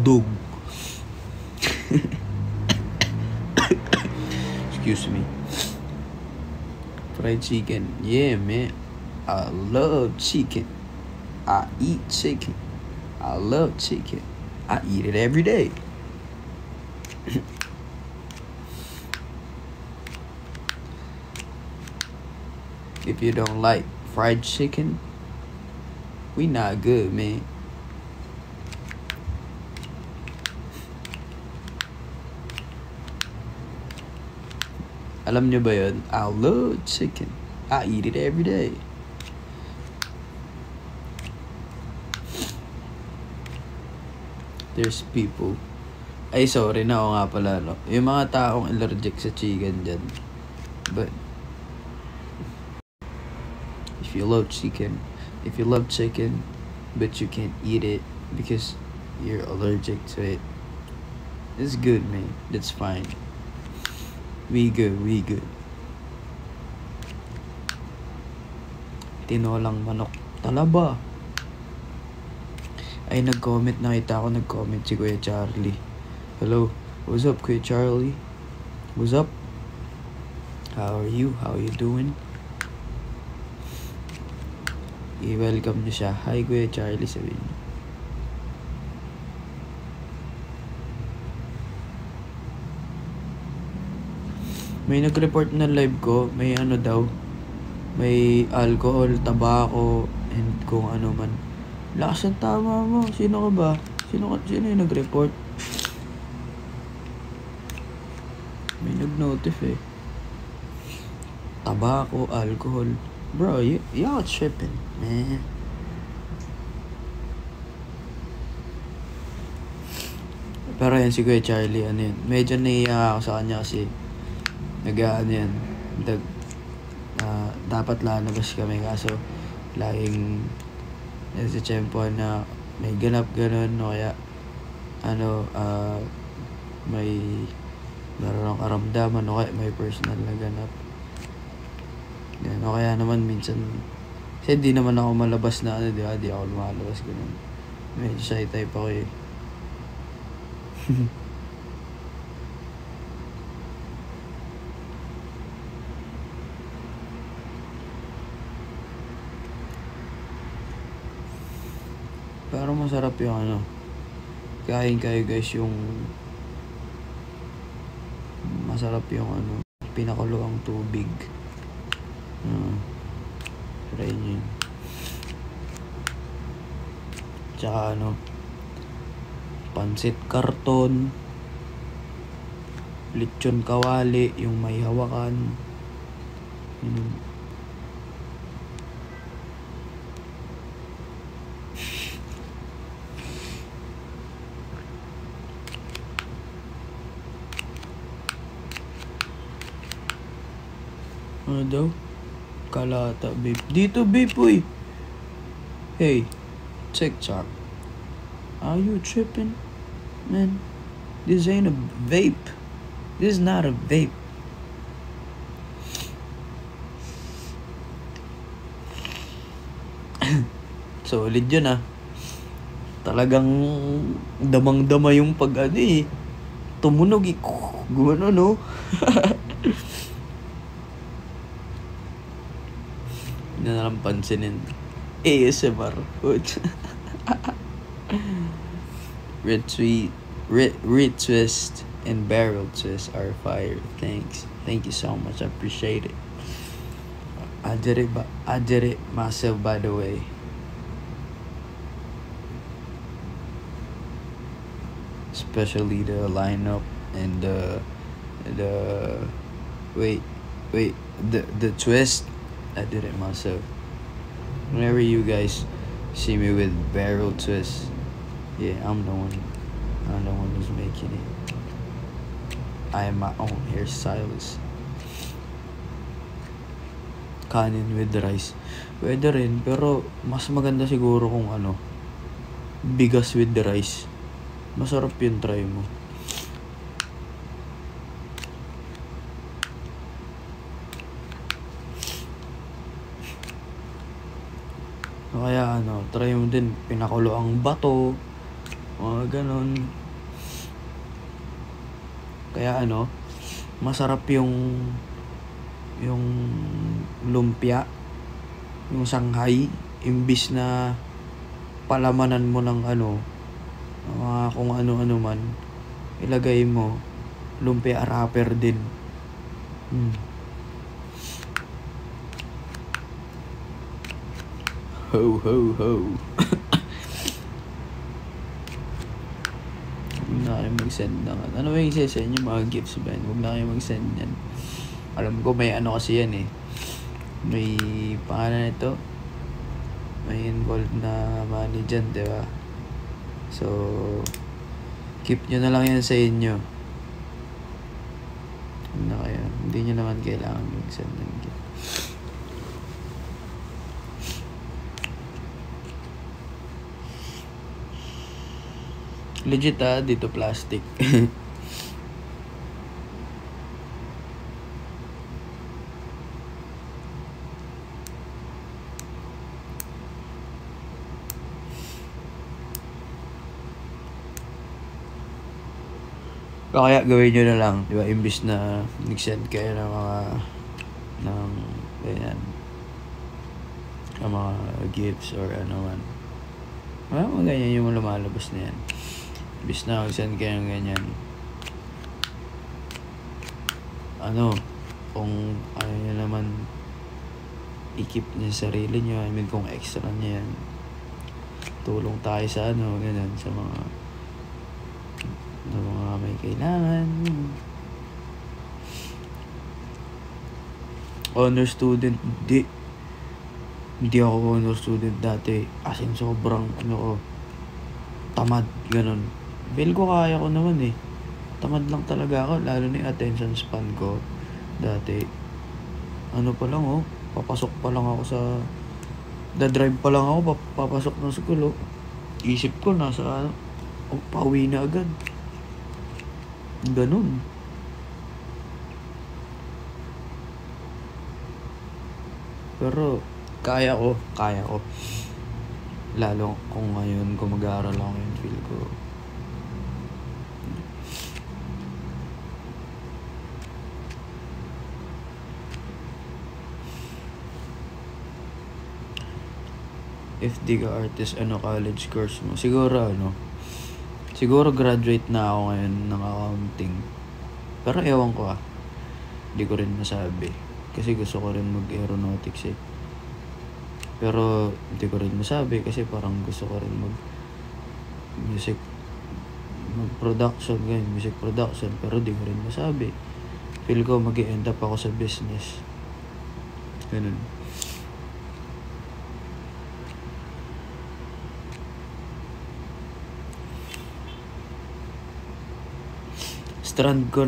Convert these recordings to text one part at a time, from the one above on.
dog. Excuse me. Fried chicken. Yeah, man. I love chicken. I eat chicken. I love chicken. I eat it every day. If you don't like fried chicken, we not good, man. Alam nyo ba yun? I love chicken. I eat it every day. There's people. Ay, sorry na ako nga pala, no? Yung mga taong allergic sa chicken dyan. But, if you love chicken, but you can't eat it because you're allergic to it, it's good, man. That's fine. We good. Tinolang manok. Talaba. Ay, nakita ako si Kuya Charlie. Hello, what's up, Kuya Charlie? What's up? How are you doing? I-welcome niyo siya. Hi, Kuya Charlie, sabihin niyo. May nag-report na live ko, may ano daw, may alcohol, tabako, and kung ano man. Lakas ang tama mo. Sino ka ba? Sino yung nag-report? May nag-notif eh. Tabako, alcohol. Bro, y'all tripping, man. Pero yan si Kuya Charlie, ano yun. Medyo naiiyak ako sa kanya kasi nag-ano yan. Dapat lalabas kami kaso laging sa tiyempo na may ganap ganun o kaya may meron karamdaman o kaya may personal na ganap. Yan, o kaya naman minsan kasi di naman ako malabas na di ba? Di ako lumalabas ganun. Medyo shy type ako eh. Pero masarap yung kain kayo guys yung masarap yung pinakulo ang tubig. Try nyo yun. Tsaka pansit karton, lechon kawali, yung may hawakan. Ano daw? Kalata, babe. Dito, babe, uy. Hey, TikTok. Are you tripping? Man, this ain't a vape. This is not a vape. Solid yun Talagang damang-dama yung pag tumunog gumano no. Hindi na lang pansinin. ASMR. Retwist and barrel twist are fire. Thanks. Thank you so much. I appreciate it. I did it myself, by the way. Especially the lineup and the twist. I did it myself. Whenever you guys see me with barrel twist, yeah, I'm the one who's making it. I am my own hairstylist. Kanin with rice. Pwede rin, pero mas maganda siguro kung bigas with the rice. Masarap yun, try mo. Kaya try mo din pinakulo ang bato, Mga ganon. Kaya masarap yung lumpia, yung Shanghai, imbis na palamanan mo ng mga kung ano-ano man, ilagay mo lumpia wrapper din. Ho ho ho. Huwag na kayo mag-send ng ano ba yung send yung mga gifts ba? Huwag na kayo mag-send yan. Alam ko may kasi yan eh. May pangalan nito. May involved na money dyan, diba? So, keep nyo na lang yan sa inyo. Huwag na kayo. Hindi nyo naman kailangan mag-send ng gift. Legit dito plastic. Kaya gawin nyo na lang, di ba? Imbis na nag-send kayo ng ganyan, ng mga gifts or ano man. Mga ganyan yung lumalabas na yan. Imbis na mag-send kayo ng ganyan. Kung ayaw nyo naman i-keep niya sa sarili nyo, I mean kung extra niya yan, tulong tayo sa ganyan, sa mga may kailangan. Honor student, hindi ako honor student dati, as in sobrang tamad, ganun. Feel ko kaya ko naman eh, tamad lang talaga ako, lalo na yung attention span ko dati. Pa lang papasok pa lang ako drive pa lang ako, papasok ng school isip ko nasa pauwi na agad, ganun. Pero kaya ko lalo kung ngayon kung mag-aaral ako yun, feel ko if di ka artist, college course mo? Siguro graduate na ako ngayon ng accounting. Pero ewan ko hindi ko rin masabi. Kasi gusto ko rin mag-aeronautics eh. Pero hindi ko rin masabi kasi parang gusto ko rin music production. Pero hindi ko rin masabi. Feel ko mag-end up ako sa business. Ganun. Strand ko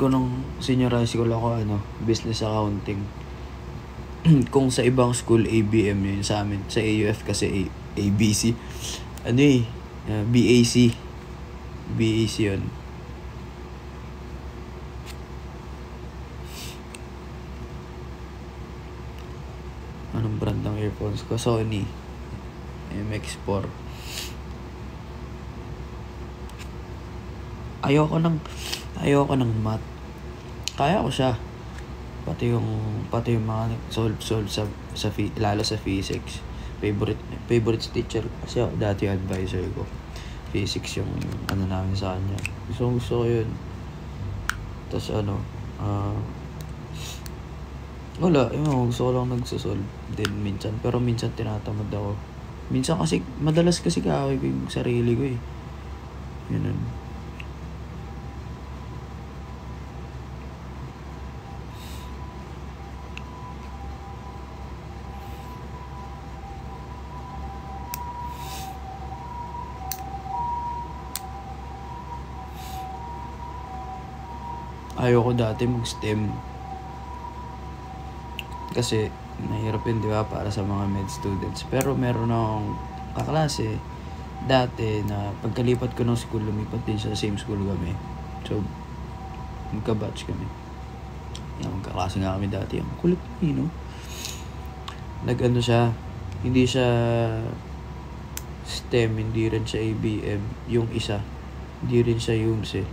nung senior high school ako business accounting. Kung sa ibang school ABM yun, sa amin sa AUF kasi ABC BAC yun. Anong brand ng earphones ko? Sony MX4. Ayoko ng math. Kaya ko siya. Pati yung mga solve sa lalo sa physics. Favorite teacher kasi dati advisor ko. Physics yung namin sa kanya. Gusto ko yun. Tapos wala, gusto ko lang nagsosolve din minsan. Pero minsan tinatamad ako. Minsan kasi, madalas kasi kaaway ko yung sarili ko eh. Yun. Ayoko dati mag-STEM. Kasi, mahirap yun, di ba? Para sa mga med students. Pero meron akong kaklase dati na pagkalipat ko ng school, lumipat din sa same school kami. So, magka-batch kami. Magkaklase nga kami dati. Ang kulit siya, hindi siya STEM, hindi rin siya ABM. Yung isa, hindi rin siya UMSE.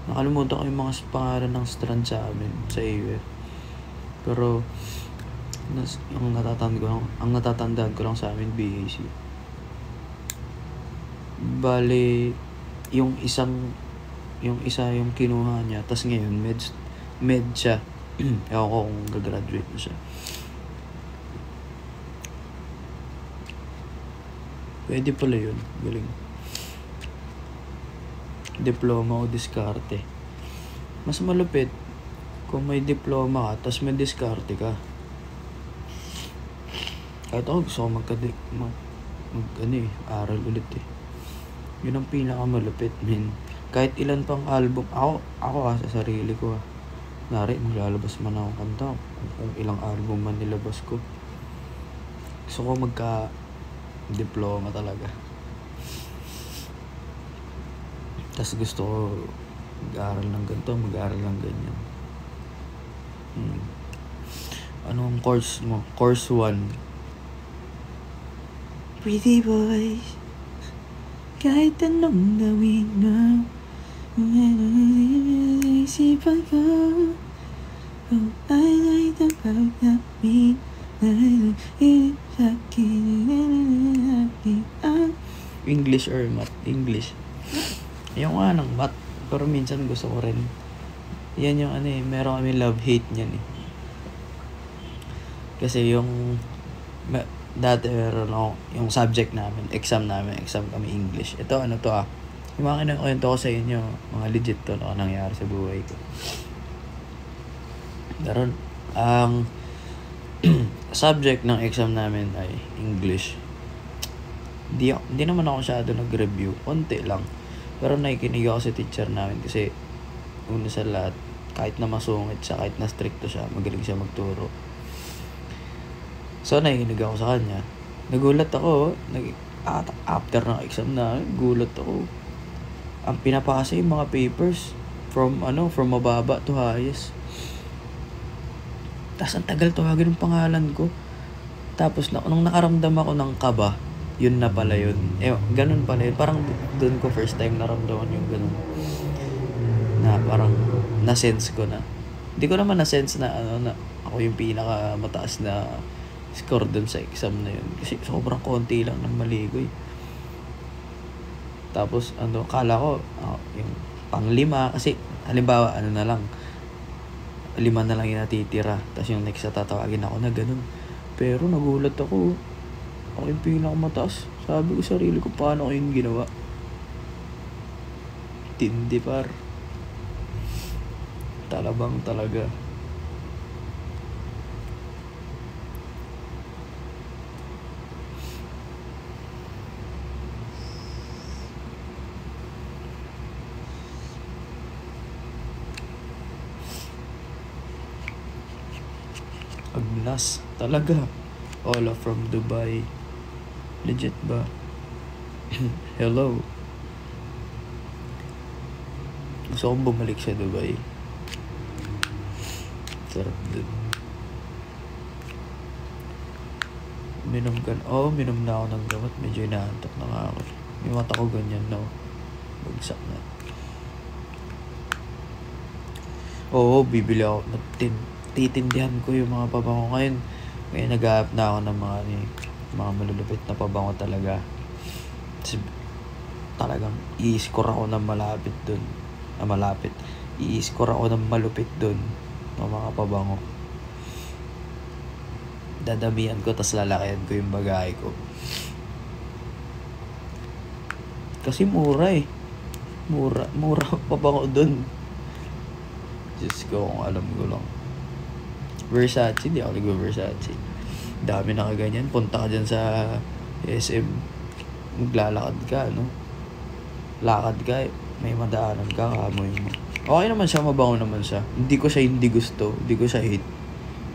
Nakalimutan ko yung mga pangalan ng strand sa amin, sa AUF. Pero, ang natatandaan ko lang sa amin, BAC. Bale, yung isa yung kinuha niya, tas ngayon, med siya. Ewan ko kung gagraduate na siya. Pwede pala yun. Galing. Diploma o diskarte. Mas malupit kung may diploma ka, tas may diskarte ka. Kahit ako gusto ko aral ulit eh. Yun ang pinakamalupit, min. Kahit ilan pang album, ako sa sarili ko nari, maglalabas man akong kanta, kung ilang album man nilabas ko. Gusto ko magka-diploma talaga. Tas gusto ko mag-aaral ng ganito, mag-aaral ng ganyan. Anong course mo? Course 1. Pretty boys, kahit anong gawin mo, isipan ko, I like the fact that me, English or math? English. Yung ng math, pero minsan gusto ko rin. Yan yung meron kami love-hate niyan eh. Kasi yung dati meron ako, yung subject namin, exam kami English. Ito yung mga kinakwento ko sa inyo, mga legit to na nangyari sa buhay ko. Daron, ang subject ng exam namin ay English. Di naman ako masyado nag-review, konti lang. Pero nakikinig ako sa teacher namin kasi una sa lahat, kahit na masungit siya, kahit na stricto siya, magaling siya magturo. So, nakikinig ako sa kanya. Nagulat ako, after ng exam na, gulat ako. Ang pinapasa yung mga papers from mababa to highest. Tapos ang tagal tawagin yung pangalan ko. Tapos nung nakaramdam ako ng kaba, yun na pala yun. Ganun pala yun. Parang doon ko first time naramdaman yung ganun. Na parang na-sense ko na. Hindi ko naman na-sense na ako yung pinaka mataas na score doon sa exam na yun. Kasi sobrang konti lang ng mali ko eh. Tapos kala ko yung pang-5 kasi halimbawa 5 na lang yung natitira. Tapos yung next na tatawagin ako na ganun. Pero nagulat ako yung pinakamataas. Sabi ko sarili ko, paano ko yung ginawa? Tindi par. Talabang talaga. Agnas talaga. Ola from Dubai. Legit ba? Hello. Gusto kong bumalik sa Dubai. Sarap dun. Minom na ako ng gamot. Medyo inaantok na nga ako. Yung mata ko ganyan na. Bagsak na. Bibili ako. Titindihan ko yung mga pabango ngayon. Ngayon nag-aap na ako ng mga malulupit na pabango talaga. Kasi talagang i-score ako ng malapit dun. I-score ako ng malupit dun ng mga pabango. Dadamihan ko, tas lalakihan ko yung bagay ko. Kasi mura eh. Mura pabango dun. Diyos ko, kung alam ko lang. Versace, di ako nag-Versace. Dami na kaganyan. Punta ka dyan sa SM. Maglalakad ka, lakad ka, may madaanan ka, kamoy mo. Okay naman siya, mabango naman siya. Hindi ko siya hindi gusto, hindi ko siya hate.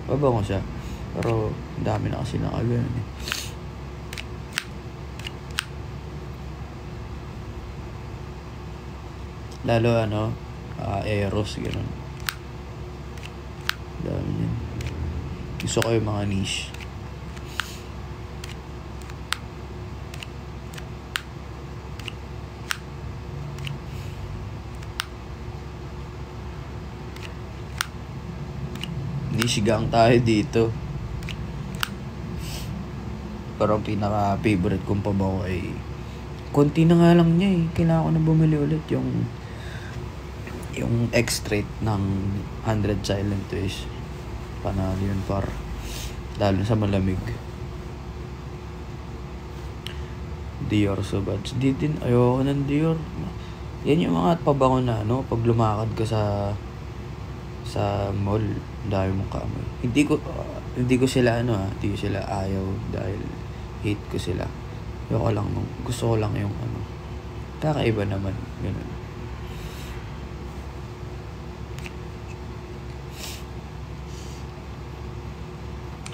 Mabango siya. Pero dami na kasi nakaganon eh. Lalo Eros, gano'n. Dami yan. Gusto ko yung mga niche. Michigan tayo dito. Pero ang pinaka-favorite kong pabango ay konti na nga lang niya eh. Kailangan ko na bumili ulit yung extract ng 100 Silent Ways. Panalo yun par. Lalo sa malamig. Dior Sauvage. Di din, ayoko ng Dior. Yan yung mga pabango na ano, pag lumakad ka sa mall, dahil mong kamoy. Hindi ko sila hindi ko sila ayaw dahil hate ko sila. Ayoko lang gusto ko lang yung kakaiba naman, ganun.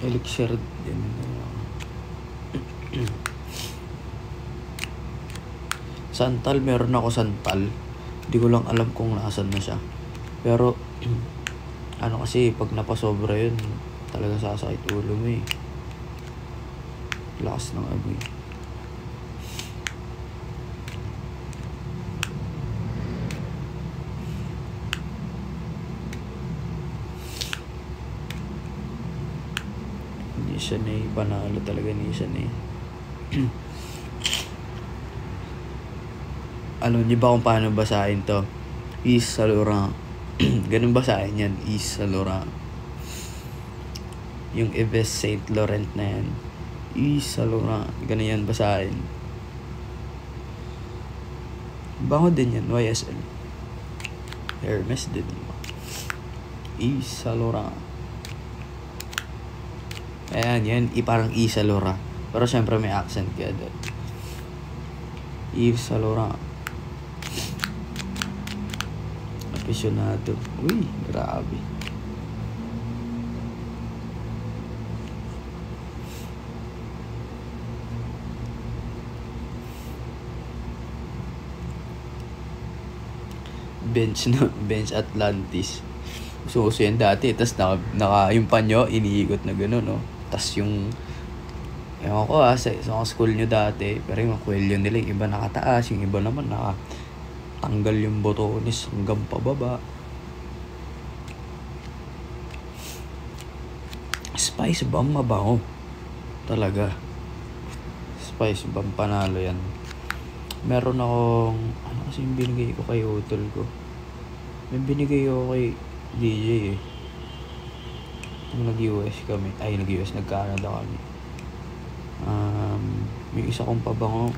Elixir din. Santal, meron ako santal. Hindi ko lang alam kung nasan na siya. Pero kasi pag napasobra yun, talaga sasakit ulo mo eh. Lakas ng amoy. Hindi siya na eh. Panalo talaga ni siya na eh. Alam niyo ba kung paano basahin to? Yves Saint Laurent. Ganun basahin yan. Yves Saint Laurent. Yung Yves Saint Laurent na yan. Yves Saint Laurent. Ganun yan basahin. Bango din yan. YSL. Hermes din. Yves Saint Laurent. Ayan, yan. Parang Yves Saint Laurent. Pero syempre may accent kaya doon. Yves Saint Laurent. Aficionado. Uy, grabe. Bench Atlantis. So yan dati. Tapos naka yung panyo, iniikot na gano'n, no? Tapos yung ewan ko sa school nyo dati, pero yung kwelyo nila, yung iba nakataas, yung iba naman tanggal yung botones hanggang pababa. Spice Bomb mabango. Talaga. Spice Bomb, panalo yan. Meron akong, kasi yung binigay ko kay utol ko. May binigay ko kay DJ eh. Nung nag-US kami. Nag-Canada kami. May isa kong pabango.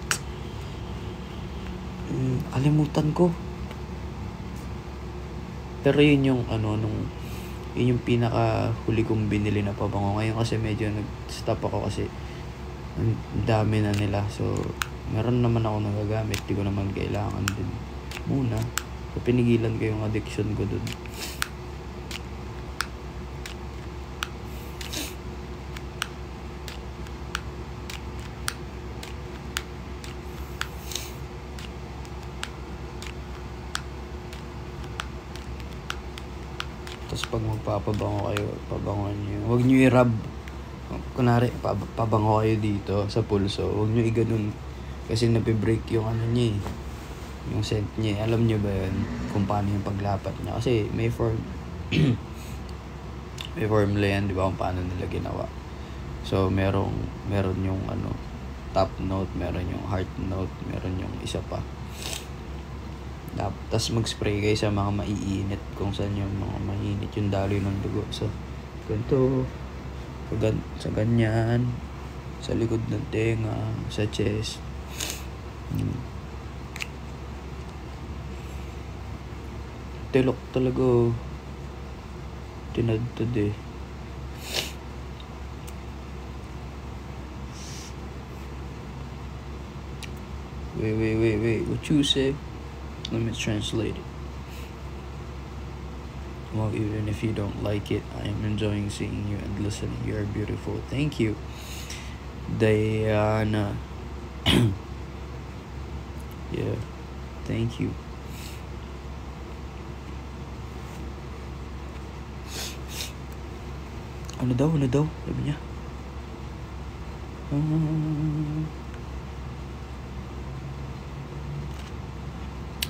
Kalimutan ko. Pero yun yung yun yung pinaka huli kong binili na pabango. Ngayon kasi medyo nag-stop ako kasi ang dami na nila. So meron naman ako nagagamit. Di ko naman kailangan din muna. So pinigilan ko yung addiction ko dun. Tapos pag magpapabango kayo, pabangon nyo. Huwag nyo i-rub. Kunwari, pabango kayo dito sa pulso. Huwag nyo i-ganon. Kasi nape-break yung niya eh. Yung scent niya. Alam nyo ba yun? Kung paano yung paglapat niya. Kasi may may formula yan, di ba? Kung paano nila ginawa. So, meron yung top note, meron yung heart note, meron yung isa pa. Tapos mag-spray kayo sa mga maiinit, kung saan yung mga mainit yung daloy ng dugo. So, ganito, sa ganyan, sa likod ng tenga, sa chest. Tilok talaga. Tinadtad eh. Wait. What you say? Let me translate it. Well, even if you don't like it, I am enjoying seeing you and listening. You are beautiful. Thank you, Diana. Yeah, thank you. Ano daw? Sabi niya.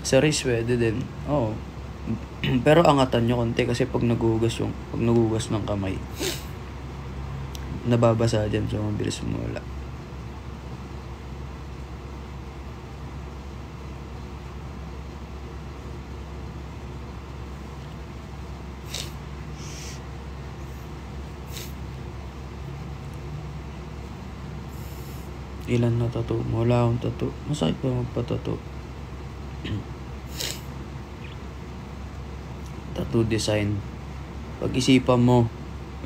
Sa race pwede din. Oh, Pero angatan nyo konti kasi pag nagugas ng kamay, nababasa dyan, so mabilis mawala. Ilan na tattoo? Wala akong tattoo. Masakit pa magpa-tattoo. Tattoo design. Pag-isipan mo,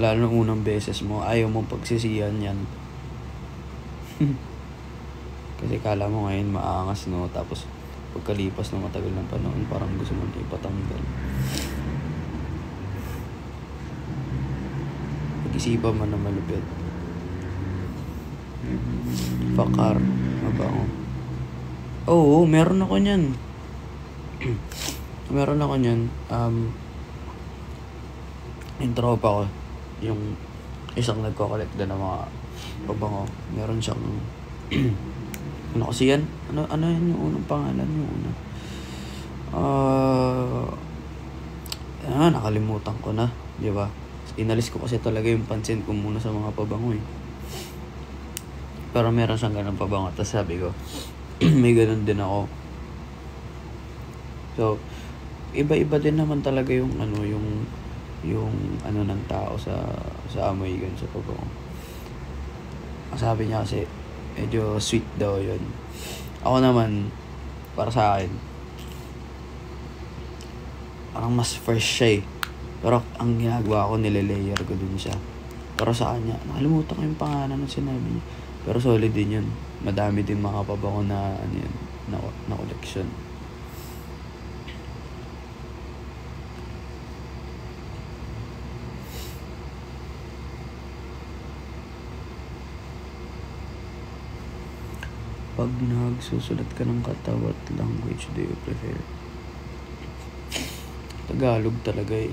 lalo ng unang beses mo, ayaw mong pagsisiyan yan. Kasi kala mo ngayon maangas, no? Tapos pagkalipas ng matagal ng panahon, parang gusto mo ipatanggal. Pag-isipan mo na malupit. Fakar. Mabango. Oo, meron ako niyan. Meron ako niyan. Yung tropa ko, yung isang nagko-collect din ng mga pabango. Meron siyang ano kasi yan? Ano yan yung unang pangalan? Yung una. Nakalimutan ko na. Di ba? Inalis ko kasi talaga yung pansin ko muna sa mga pabango eh. Pero meron siyang ganun pabango. Tapos sabi ko, may ganun din ako. So, iba-iba din naman talaga yung ano ng tao sa amoy yun, sa pabango. Sabi niya kasi, medyo sweet daw yun. Ako naman, para sa akin, parang mas fresh siya eh. Pero ang ginagawa ko, nilelayer ko dun siya. Pero sa kanya, nakalimutan ko yung pangalan ng sinabi niya. Pero solid din yun. Madami din mga pabango na ano yun, na collection. Pag nagsusulat ka ng katawat, language do you prefer? Tagalog talaga eh.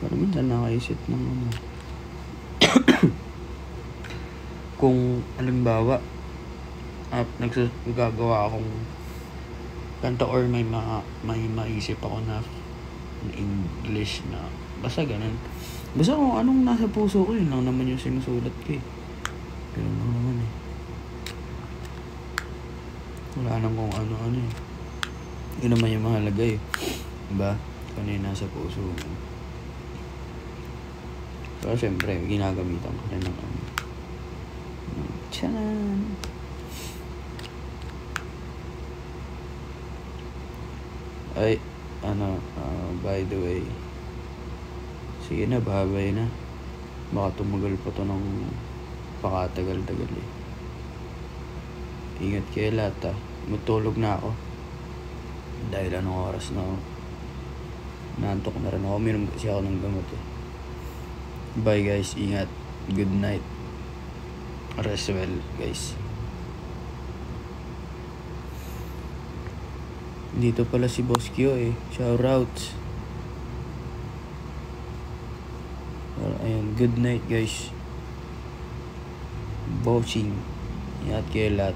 Pero minsan nakaisip ng ano. Kung halimbawa gagawa akong kanta or may maisip ako na English na basta ganun. Basta kung anong nasa puso ko, yun lang naman yung sinusulat ko eh. Ganun lang naman eh. Wala nang kung ano eh. Yun naman yung mahalaga eh. Diba? Kung ano yung nasa puso mo. Pero syempre, ginagamitan ko rin ng ano. Tiyan! Ay, by the way, sige na, babay na. Baka tumagal pa to ng pakatagal-tagal eh. Ingat kayo lahat ah. Matulog na ako. Dahil anong oras na ako. Naantok na rin ako. Minom kasi ako ng gamot eh. Bye guys, ingat. Good night. Rest well guys. Dito pala si Boss Kyo eh. Shoutouts. Ayan, good night guys. Bossing. Ingat kayo lahat.